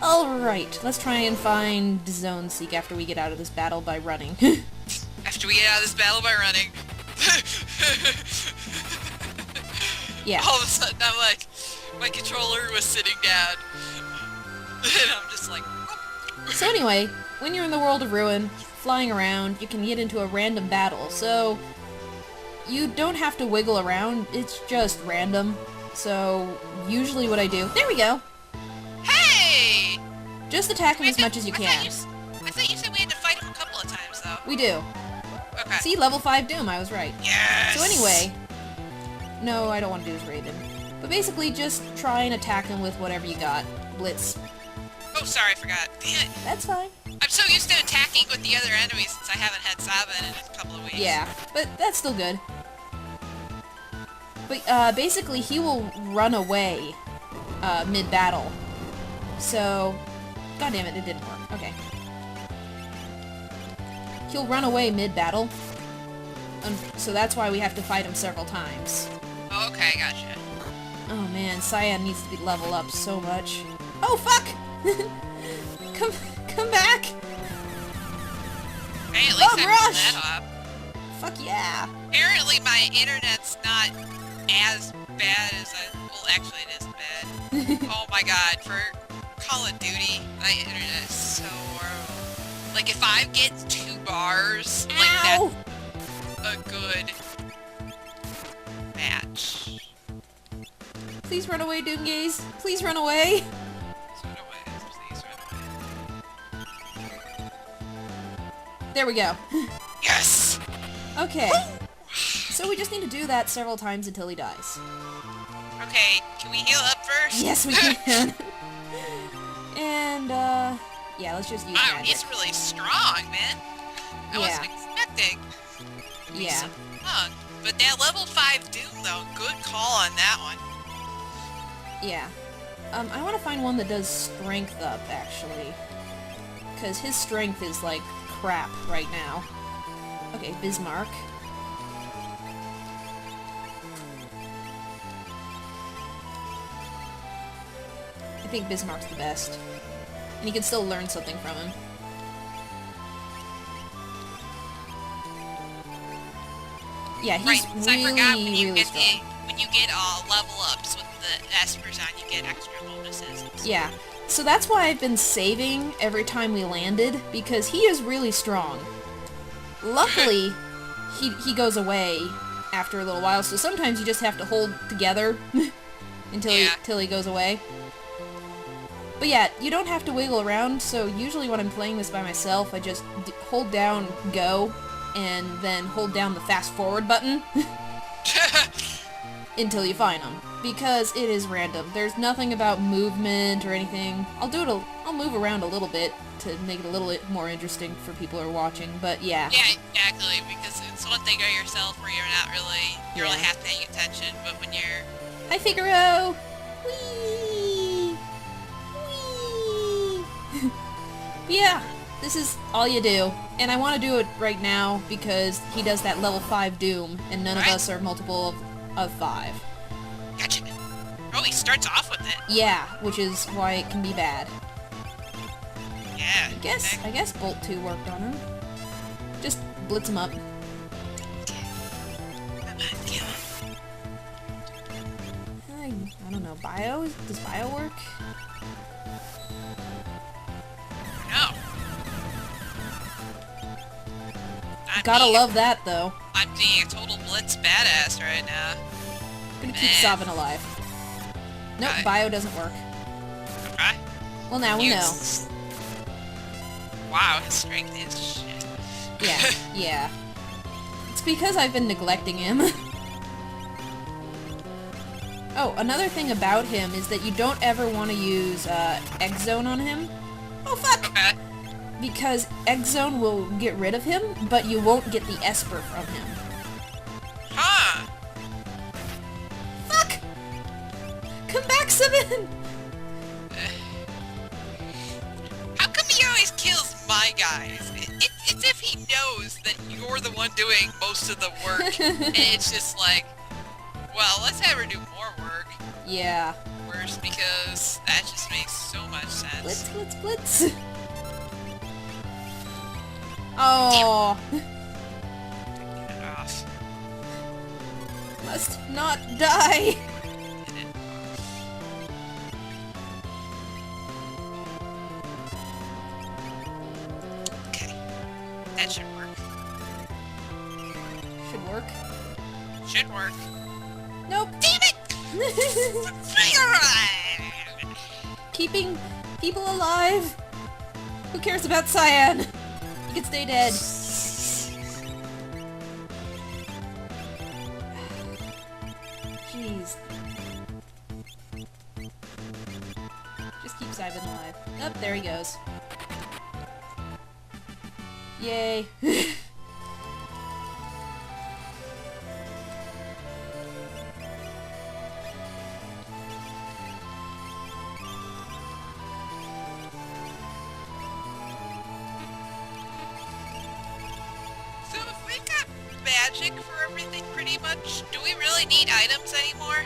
Alright, let's try and find zoneseek after we get out of this battle by running. After we get out of this battle by running. Yeah. All of a sudden I'm like, my controller was sitting down. And I'm just like... So anyway, when you're in the world of Ruin, flying around, you can get into a random battle, so you don't have to wiggle around, it's just random. So usually what I do... There we go! Hey! Just attack him as much as you can. I thought you said we had to fight him a couple of times, though. We do. Okay. See, level 5 Doom, I was right. Yes! So anyway... No, I don't want to do this Raven. But basically, just try and attack him with whatever you got. Blitz. Oh, sorry, I forgot. Damn it. That's fine. I'm so used to attacking with the other enemies since I haven't had Saba in a couple of weeks. Yeah, but that's still good. But, basically, he will run away, mid-battle. So... God damn it, it didn't work. Okay. He'll run away mid-battle. So that's why we have to fight him several times. Oh, okay, gotcha. Oh man, Cyan needs to be level up so much. Oh fuck! come back! Hey, at least I rush! pulled that up. Fuck yeah! Apparently my internet's not as bad as I... Well, actually it isn't bad. Oh my god, for Call of Duty, my internet is so horrible. Like, if I get 2 bars, like, Ow! that's a good match. Please run away, Doomgaze. Please run away. Please run away. Please run away. There we go. Yes! Okay. So we just need to do that several times until he dies. Okay, can we heal up first? Yes, we can. And, yeah, let's just use Wow, magic. he's really strong, man. I wasn't expecting. Yeah. Strong. But that level 5 Doom, though, good call on that one. Yeah. I want to find one that does strength up, actually. Because his strength is, like, crap right now. Okay, Bismarck. I think Bismarck's the best. And you can still learn something from him. Yeah, he's right, so I forgot when you really get strong. when you get level ups with the espers on, you get extra bonuses. Yeah, so that's why I've been saving every time we landed, because he is really strong. Luckily, he goes away after a little while, so sometimes you just have to hold together until he goes away. But yeah, you don't have to wiggle around, so usually when I'm playing this by myself, I just hold down go, and then hold down the fast forward button until you find them, because it is random. There's nothing about movement or anything. I'll move around a little bit to make it a little bit more interesting for people who are watching, but yeah. Yeah, exactly, because it's one thing by yourself where you're really half paying attention, but when you're... Hi, Figaro! Whee! Whee! Yeah, this is all you do. And I want to do it right now because he does that level 5 Doom, and none of us are multiple of 5. Gotcha. Oh, he starts off with it. Yeah, which is why it can be bad. Yeah. I guess Bolt 2 worked on him. Just blitz him up. I don't know, Bio? Does Bio work? No. Gotta love that, though. I'm being a total blitz badass right now. Gonna keep Sabin alive. Nope, Okay. Bio doesn't work. Okay. Well, now we know. Wow, his strength is shit. Yeah, yeah. It's because I've been neglecting him. Oh, another thing about him is that you don't ever want to use Egg Zone on him. Oh, fuck! Okay. Because Egg Zone will get rid of him, but you won't get the Esper from him. Huh. Fuck! Come back, Sabin! How come he always kills my guys? It's if he knows that you're the one doing most of the work, and it's just like, well, let's have her do more work. Yeah. Worse, because that just makes so much sense. Blitz, blitz, blitz. Oh. Get it off. Must not die. Get it off. Okay. That should work. Should work. Should work. Nope. Damn it! Keeping people alive. Who cares about Cyan? He can stay dead. Jeez. Just keep Cyan alive. Oh, there he goes. Yay. So if we've got magic for everything pretty much, do we really need items anymore?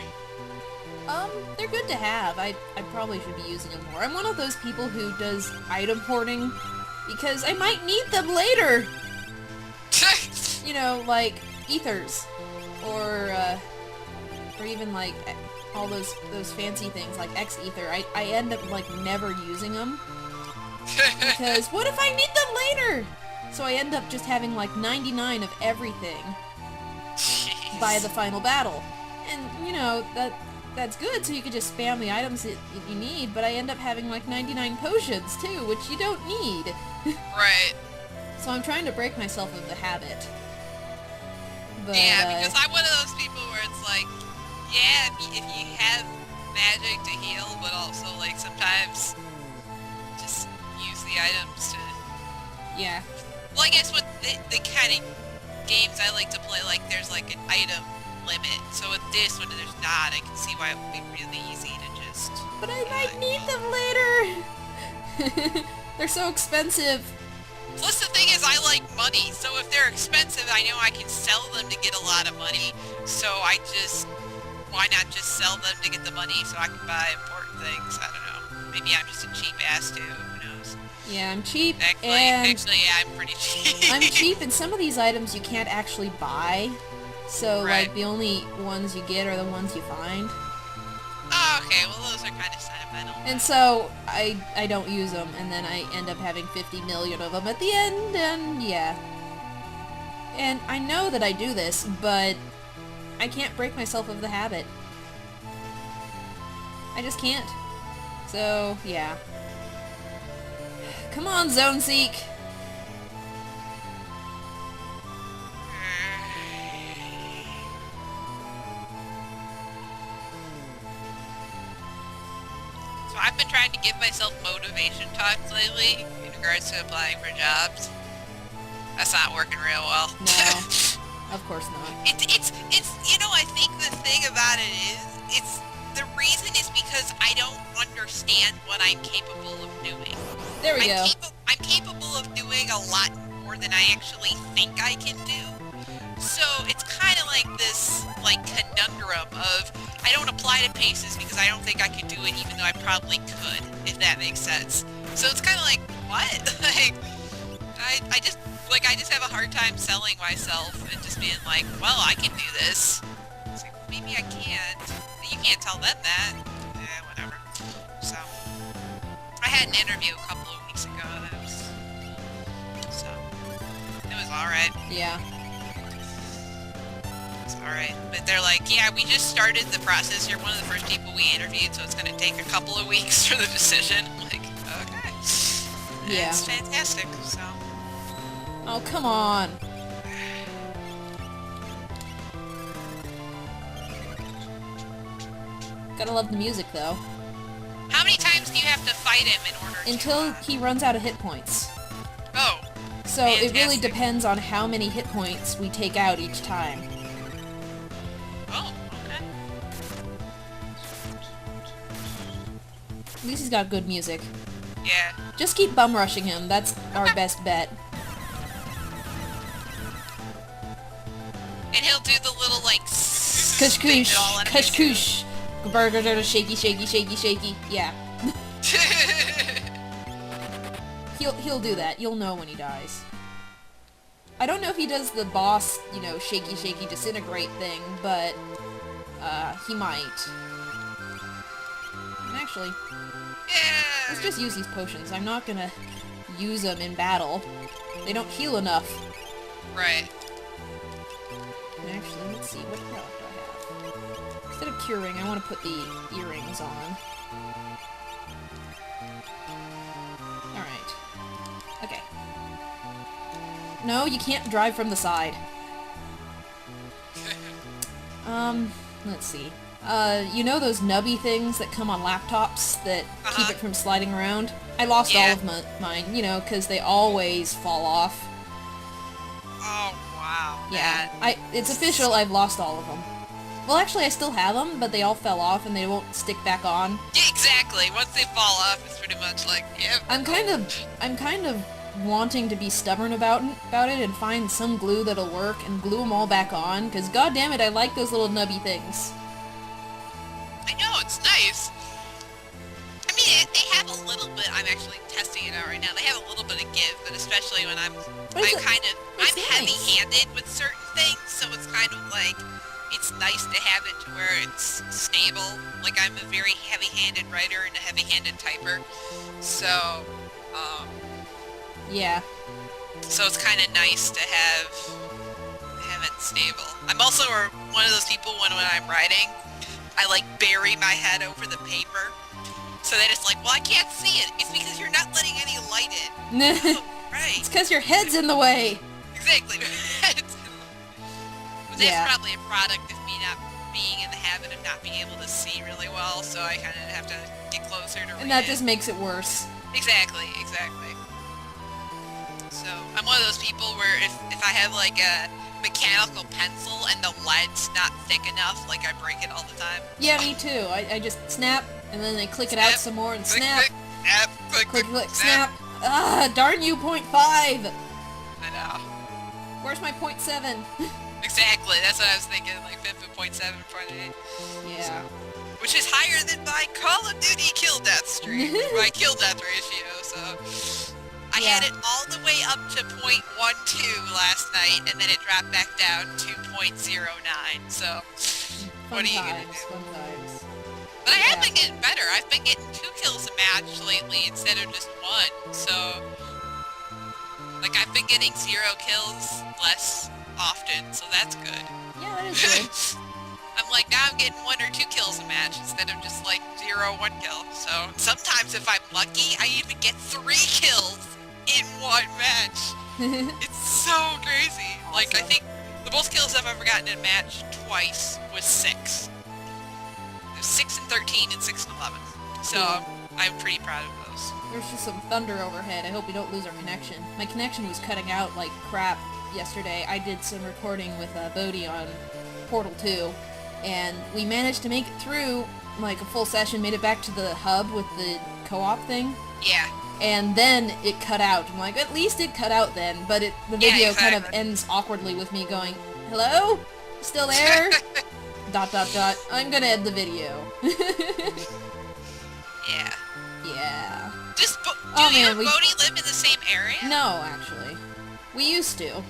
They're good to have. I probably should be using them more. I'm one of those people who does item hoarding because I might need them later. You know, like ethers, or even like all those fancy things like X ether. I end up like never using them because what if I need them later? So I end up just having like 99 of everything by the final battle, and you know that's good. So you could just spam the items that you need, but I end up having like 99 potions too, which you don't need. Right. So I'm trying to break myself of the habit. But, Yeah, because I'm one of those people where it's like, yeah, if you have magic to heal, but also like sometimes just use the items to. yeah. Well, I guess with the kind of games I like to play, like there's like an item limit. So with this one, there's not. I can see why it would be really easy to just. But I might need them later. They're so expensive. Plus the thing is, I like money, so if they're expensive, I know I can sell them to get a lot of money. So why not just sell them to get the money so I can buy important things? I don't know. Maybe I'm just a cheap ass too. Who knows? Yeah, I'm cheap, Actually, yeah, I'm pretty cheap. I'm cheap, and some of these items you can't actually buy. So, Right. like, the only ones you get are the ones you find. Oh, okay, well those are kind of sentimental. And so, I don't use them, and then I end up having 50 million of them at the end, and yeah. And I know that I do this, but I can't break myself of the habit. I just can't. So, yeah. Come on, zoneseek! So I've been trying to give myself motivation talks lately in regards to applying for jobs. That's not working real well. No, of course not. It's you know, I think the thing about it is, it's the reason is because I don't understand what I'm capable of doing. There we go. I'm capable of doing a lot more than I actually think I can do. So it's kind of like this like conundrum of I don't apply to places because I don't think I could do it, even though I probably could, if that makes sense. So it's kind of like, what? Like I just have a hard time selling myself and just being like, well, I can do this. It's like, well, maybe I can't. You can't tell them that. Whatever. So I had an interview a couple of weeks ago. It was all right. Yeah. It's all right. But they're like, yeah, we just started the process. You're one of the first people we interviewed, so it's going to take a couple of weeks for the decision. I'm like, okay. Yeah. It's fantastic. So. Oh, come on. Gotta love the music, though. How many times do you have to fight him in order Until to... he runs out of hit points. Oh. So it really Fantastic. depends on how many hit points we take out each time. Oh, okay. At least he's got good music. Yeah. Just keep bum rushing him. That's our best bet. And he'll do the little, like, Kush thing kush. that all enemies Kush do. kush. Burger, shaky, shaky, shaky, shaky. Yeah. He'll do that. You'll know when he dies. I don't know if he does the boss, you know, shaky shaky disintegrate thing, but he might. And actually, let's just use these potions. I'm not gonna use them in battle. They don't heal enough. Right. And actually, let's see, what health do I have? Instead of curing, I want to put the earrings on. Alright. Okay. No, you can't drive from the side. Let's see. You know those nubby things that come on laptops that keep it from sliding around? I lost all of mine, you know, because they always fall off. Oh, wow. Yeah, it's official, I've lost all of them. Well, actually, I still have them, but they all fell off and they won't stick back on. Yeah, exactly. Once they fall off, it's pretty much like, yep. I'm kind of wanting to be stubborn about it and find some glue that'll work and glue them all back on, because goddammit, I like those little nubby things. I know, it's nice. I mean, they have a little bit, I'm actually testing it out right now, they have a little bit of give, but especially when I'm heavy-handed with certain things, so it's kind of like, it's nice to have it to where it's stable. Like, I'm a very heavy-handed writer and a heavy-handed typer, so, yeah. So it's kind of nice to have it stable. I'm also one of those people when I'm writing, I like bury my head over the paper, so that it's like, well, I can't see it. It's because you're not letting any light in. Oh, right. It's because your head's in the way. Exactly. But that's probably a product of me not being in the habit of not being able to see really well, so I kind of have to get closer to read. And that just makes it worse. Exactly. So, I'm one of those people where if I have like a mechanical pencil and the lead's not thick enough, like I break it all the time. Yeah, me too. I just snap, and then I click it out some more and snap. Click, snap. Ah, darn you, 0.5! I know. Where's my 0.7? Exactly, that's what I was thinking, like 0.7, 0.8. Yeah. So, which is higher than my Call of Duty kill death streak, my kill death ratio, so... I had it all the way up to 0.12 last night, and then it dropped back down to 0.09, so... What are you gonna do? Fun times. But I have been getting better. I've been getting 2 kills a match lately instead of just 1, so... Like, I've been getting 0 kills less often, so that's good. Yeah, that is good. I'm like, now I'm getting 1 or 2 kills a match instead of just like 0, 1 kill. So sometimes if I'm lucky, I even get 3 kills in 1 match. It's so crazy. Awesome. Like, I think the most kills I've ever gotten in a match twice was 6. It was 6 and 13 and 6 and 11. So I'm pretty proud of those. There's just some thunder overhead. I hope we don't lose our connection. My connection was cutting out like crap yesterday. I did some recording with Bodhi on Portal 2, and we managed to make it through like a full session, made it back to the hub with the co-op thing. Yeah. And then it cut out. I'm like, at least it cut out then, but the video kind of ends awkwardly with me going, hello? Still there? ... I'm gonna end the video. Yeah. Yeah. Just, do you and Bodhi live in the same area? No, actually. We used to.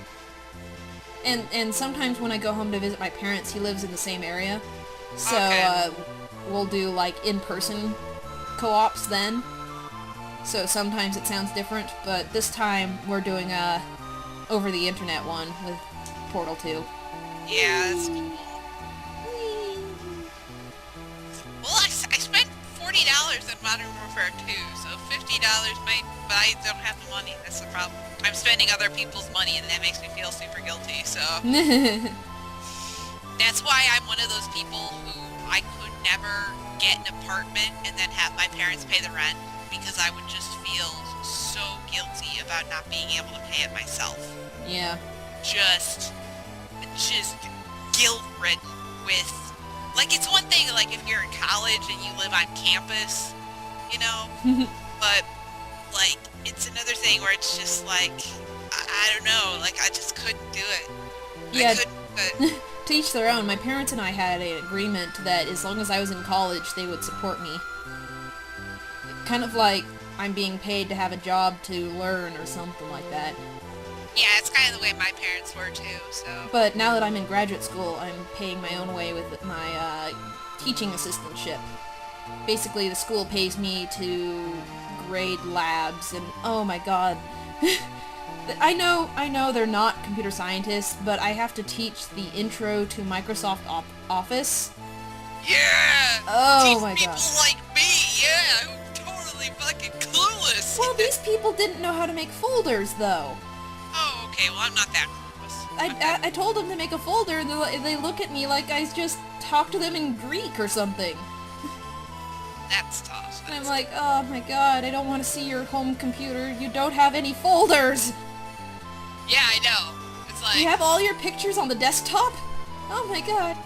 And sometimes when I go home to visit my parents, he lives in the same area. So, we'll do, like, in-person co-ops then. So sometimes it sounds different, but this time we're doing a over-the-internet one with Portal 2. Yeah, that's cool. Well, I spent $40 on Modern Warfare 2, so $50 but I don't have the money, that's the problem. I'm spending other people's money and that makes me feel super guilty, so... That's why I'm one of those people who I could never get an apartment and then have my parents pay the rent, because I would just feel so guilty about not being able to pay it myself. Yeah. Just guilt-ridden with... Like, it's one thing, like, if you're in college and you live on campus, you know? But, like, it's another thing where it's just, like, I don't know, like, I just couldn't do it. Yeah. I couldn't, to each their own. My parents and I had an agreement that as long as I was in college, they would support me. Kind of like I'm being paid to have a job to learn or something like that. Yeah, it's kind of the way my parents were too, so... But now that I'm in graduate school, I'm paying my own way with my teaching assistantship. Basically, the school pays me to grade labs, and oh my god. I know they're not computer scientists, but I have to teach the intro to Microsoft Office. Yeah! Oh Teach my people god. like me, yeah! I'm totally fucking clueless! Well, these people didn't know how to make folders, though. Oh, okay, well I'm not that clueless. I told them to make a folder, and they look at me like I just talked to them in Greek or something. That's tough. And I'm like, oh my god, I don't want to see your home computer. You don't have any folders. Yeah, I know. It's like... You have all your pictures on the desktop? Oh my god.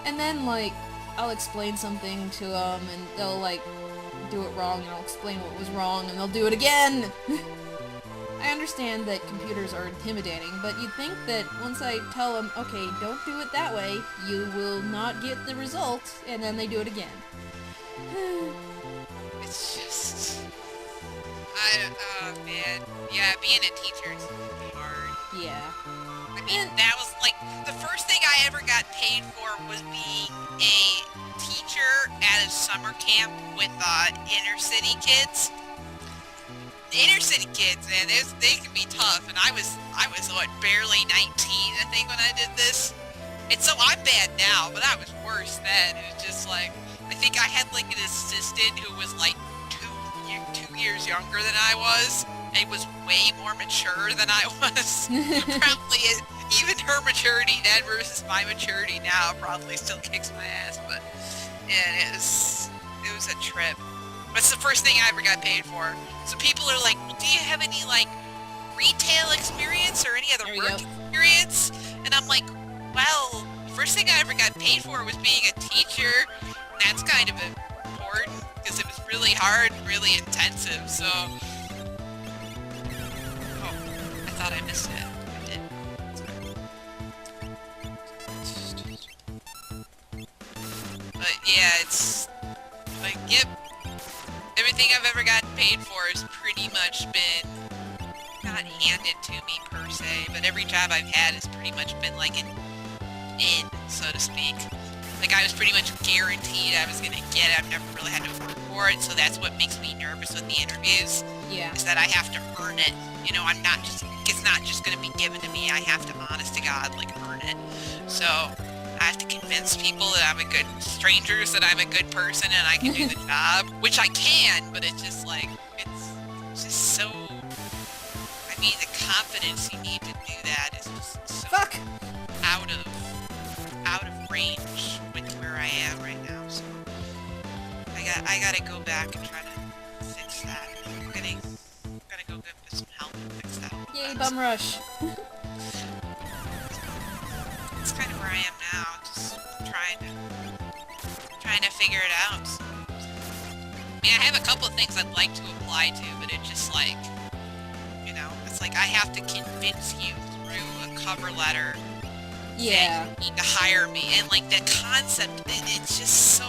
And then, like, I'll explain something to them, and they'll, like, do it wrong, and I'll explain what was wrong, and they'll do it again! I understand that computers are intimidating, but you'd think that once I tell them, okay, don't do it that way, you will not get the result, and then they do it again. It's just... oh man. Yeah, being a teacher is hard. Yeah. I mean, that was like, the first thing I ever got paid for was being a teacher at a summer camp with inner city kids. The inner city kids, man, they can be tough, and I was what, barely 19, I think, when I did this. And so I'm bad now, but I was worse then. It was just like, I think I had like an assistant who was like 2 years younger than I was, and was way more mature than I was. Probably even her maturity then versus my maturity now probably still kicks my ass, but yeah, it was a trip. That's the first thing I ever got paid for. So people are like, well, do you have any like retail experience or any other work experience? And I'm like, well, the first thing I ever got paid for was being a teacher. And that's kind of important because it was really hard and really intensive, so... Oh, I thought I missed it. I did. But yeah, it's... like, yep. Everything I've ever gotten paid for has pretty much been... not handed to me per se, but every job I've had has pretty much been like an in, so to speak. Like, I was pretty much guaranteed I was gonna get it. I've never really had to work for it, so that's what makes me nervous with the interviews. Yeah. Is that I have to earn it. You know, it's not just gonna be given to me. I have to, honest to God, like, earn it. So, I have to convince people that I'm a good, strangers that I'm a good person and I can do the job. Which I can, but it's just like, it's just so... I mean, the confidence you need to do that is just so... Fuck! out of range with where I am right now, so I gotta go back and try to fix that. I'm gonna go get some help and fix that. Yay, bum rush. It's kind of where I am now, just trying to figure it out. I mean, I have a couple of things I'd like to apply to, but it's just like, you know, it's like I have to convince you through a cover letter Yeah. that you need to hire me, and like the concept, it's just so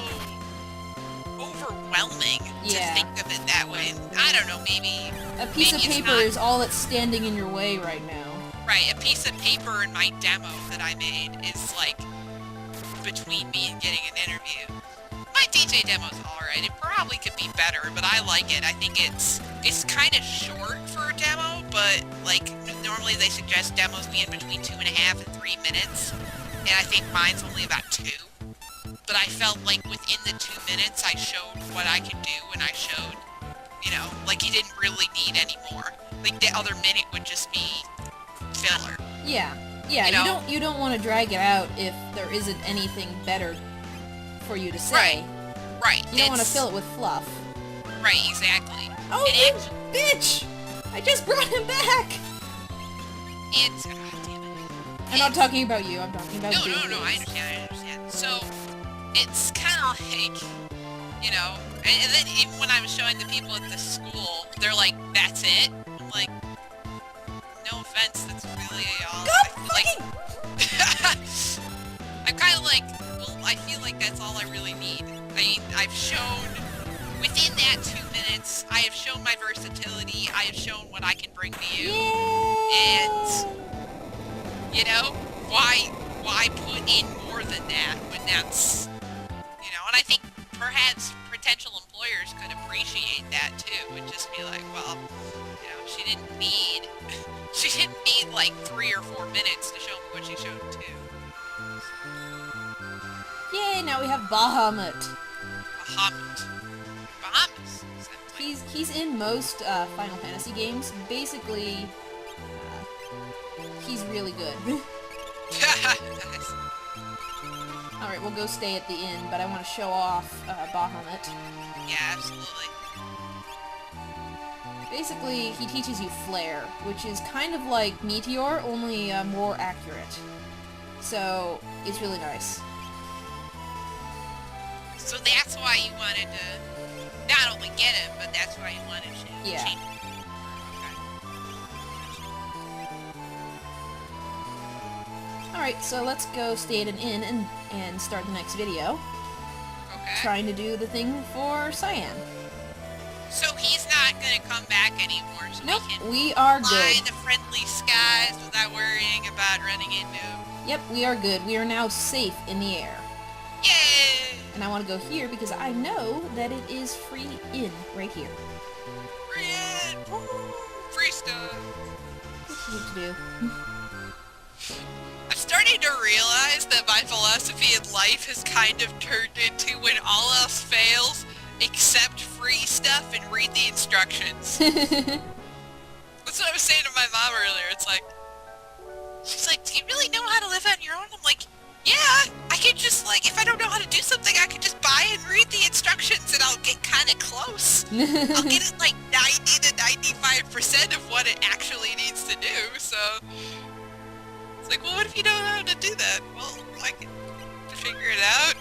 overwhelming to think of it that way. And I don't know, maybe a piece of paper is all that's standing in your way right now. Right, a piece of paper in my demo that I made is like between me and getting an interview. My DJ demo's alright, it probably could be better, but I like it. I think it's kind of short for a demo, but like normally they suggest demos be in between 2.5 and 3 minutes, and I think mine's only about 2. But I felt like within the 2 minutes I showed what I could do, and I showed, you know, like you didn't really need any more. Like the other minute would just be filler. Yeah, yeah. You know? You don't want to drag it out if there isn't anything better for you to say. Right. You don't want to fill it with fluff. Right, exactly. Oh, you bitch! I just brought him back! And God damn it. I'm not talking about you, I'm talking about No, I understand. So, it's kind of like, you know, and then even when I was showing the people at the school, they're like, that's it? I'm like, no offense, that's really all. I'm kind of like, well, I feel like that's all I really need. I mean, I've shown within that 2 minutes, I have shown my versatility. I have shown what I can bring to you. Yeah. And, you know, why put in more than that when that's, you know, and I think perhaps potential employers could appreciate that too, and just be like, well, you know, she didn't need like 3 or 4 minutes to show me what she showed too. Yay, now we have Bahamut. Bahamas. He's in most Final Fantasy games. Basically, he's really good. Nice. Alright, we'll go stay at the inn, but I want to show off Bahamut. Yeah, absolutely. Basically, he teaches you Flare, which is kind of like Meteor, only more accurate. So, it's really nice. So that's why you wanted to not only get him, but that's why you wanted to Yeah. change him. Alright, so let's go stay at an inn and start the next video. Okay. Trying to do the thing for Cyan. So he's not gonna come back anymore, so Nope, we can we are fly good. in the friendly skies without worrying about running into him. Yep, we are good. We are now safe in the air. Yay! And I want to go here because I know that it is free inn right here. Free it! Woo! Free stuff! What do you do? I'm starting to realize that my philosophy in life has kind of turned into when all else fails, accept free stuff and read the instructions. That's what I was saying to my mom earlier. It's like, she's like, do you really know how to live on your own? I'm like, yeah, I could just, like, if I don't know how to do something, I could just buy and read the instructions and I'll get kind of close. I'll get it like 90 to 95% of what it actually needs to do, so... It's like, well, what if you don't know how to do that? Well, I can figure it out.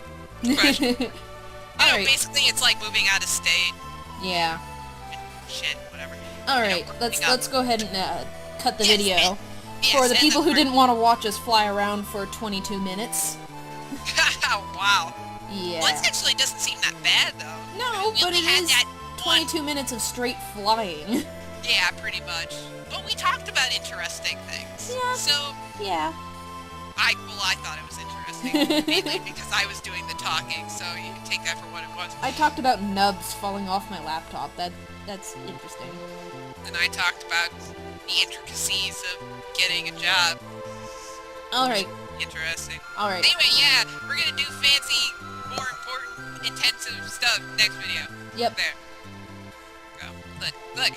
Question. You know, Alright. basically it's like moving out of state. Yeah. Shit, whatever. Alright, You know, let's go ahead and cut the Yes, video. and- yes, For the and people who first- didn't want to watch us fly around for 22 minutes. Wow. Yeah. Well, it actually doesn't seem that bad, though. No, We but only it had is that one- 22 minutes of straight flying. Yeah, pretty much. But we talked about interesting things. Yeah. So, Yeah. I thought it was interesting. Mainly because I was doing the talking, so you can take that for what it was. I talked about nubs falling off my laptop. That's interesting. And I talked about the intricacies of getting a job. Alright, Interesting. alright. Anyway, yeah, we're gonna do fancy, more important, intensive stuff next video. Yep. There. Go. Look.